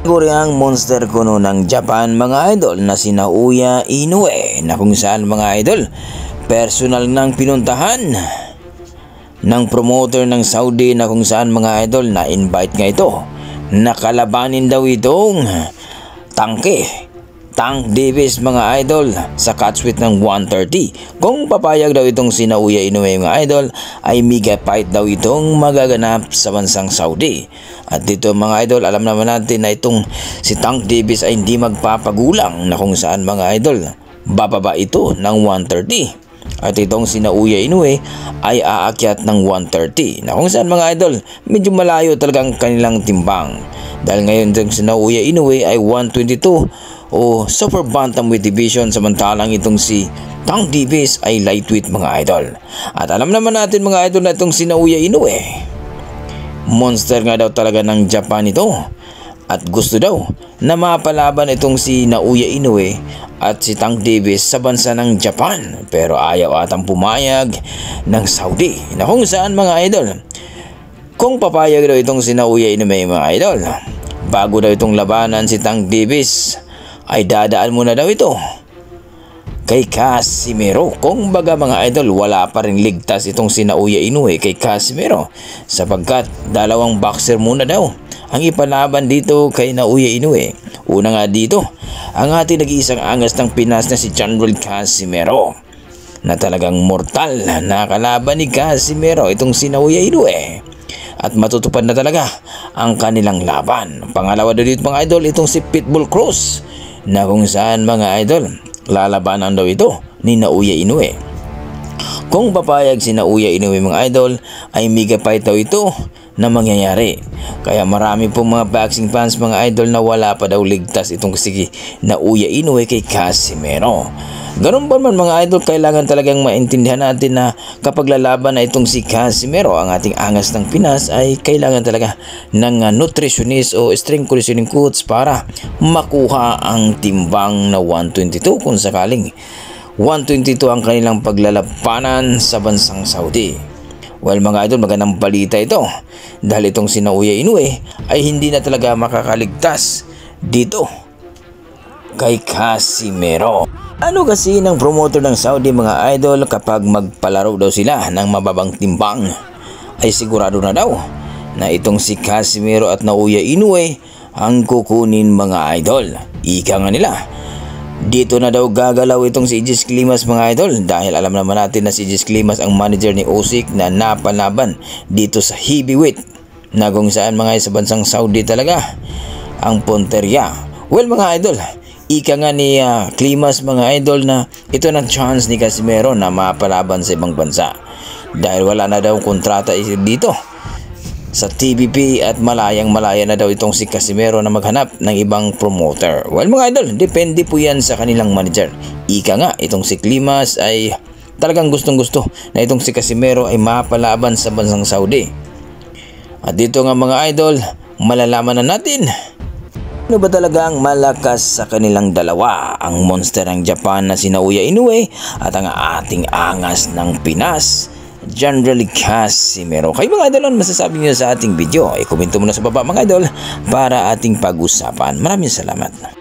Siguro ang monster kuno ng Japan mga idol na si Naoya Inoue na kung saan mga idol personal nang pinuntahan ng promoter ng Saudi na kung saan mga idol na invite nga ito. Nakalabanin daw itong Tank Davis mga idol sa catchweight ng 130. Kung papayag daw itong si Naoya Inoue mga idol ay mega fight daw itong magaganap sa bansang Saudi. At dito mga idol alam naman natin na itong si Tank Davis ay hindi magpapagulang na kung saan mga idol bababa ito ng 130. At itong si Naoya Inoue ay aakyat ng 130 na kung saan mga idol medyo malayo talagang kanilang timbang. Dahil ngayon itong si Naoya Inoue ay 122 o super bantamweight division samantalang itong si Tank Davis ay lightweight mga idol. At alam naman natin mga idol na itong si Naoya Inoue monster nga daw talaga ng Japan ito at gusto daw na mapalaban itong si Naoya Inoue at si Tank Davis sa bansa ng Japan, pero ayaw atang pumayag ng Saudi na kung saan mga idol kung papayag daw itong si Naoya Inoue mga idol bago daw itong labanan si Tank Davis ay dadaan muna daw ito kay Casimero. Kung baga mga idol wala pa rin ligtas itong si Naoya Inoue kay Casimero sapagkat dalawang boxer muna daw ang ipalaban dito kay Naoya Inoue. Una nga dito ang ating nag-iisang angas ng Pinas na si General Casimero na talagang mortal na kalaban ni Casimero itong si Naoya Inoue at matutupad na talaga ang kanilang laban. Pangalawa daw dito mga idol itong si Pitbull Cruz na kung saan mga idol lalabanan daw ito ni Naoya Inoue. Kung papayag si Naoya Inoue mga idol ay mega fight daw ito na mangyayari. Kaya marami pong mga boxing fans mga idol na wala pa daw ligtas itong si Naoya Inoue kay Casimero. Ganun pa man mga idol, kailangan talagang maintindihan natin na kapag lalaban na itong si Casimero, ang ating angas ng Pinas ay kailangan talaga ng nutritionist o strength conditioning coach para makuha ang timbang na 122 kung sakaling 122 ang kanilang paglalabanan sa bansang Saudi. Well mga idol, magandang balita ito dahil itong si Naoya Inoue ay hindi na talaga makakaligtas dito kay Casimero. Ano kasi ng promoter ng Saudi mga idol kapag magpalaro daw sila ng mababang timbang ay sigurado na daw na itong si Casimero at Naoya Inoue ang kukunin mga idol. Ika nga nila dito na daw gagalaw itong si Aegis Climax mga idol dahil alam naman natin na si Aegis Climax ang manager ni Usyk na napalaban dito sa heavyweight na kung saan mga sa bansang Saudi talaga ang punterya. Well mga idol, ika nga ni Climax mga idol na ito na chance ni Casimero na mapalaban sa ibang bansa dahil wala na daw kontrata dito sa TBP at malayang-malaya na daw itong si Casimero na maghanap ng ibang promoter. Well mga idol, depende po yan sa kanilang manager. Ika nga, itong si Climax ay talagang gustong-gusto na itong si Casimero ay mapalaban sa bansang Saudi. At dito nga mga idol, malalaman na natin ano ba talaga ang malakas sa kanilang dalawa, ang monster ng Japan na si Naoya Inoue at ang ating angas ng Pinas, General Casimero. Kayo mga idol, ano masasabi niyo sa ating video? I-komento mo na sa baba mga idol para ating pag-usapan. Maraming salamat.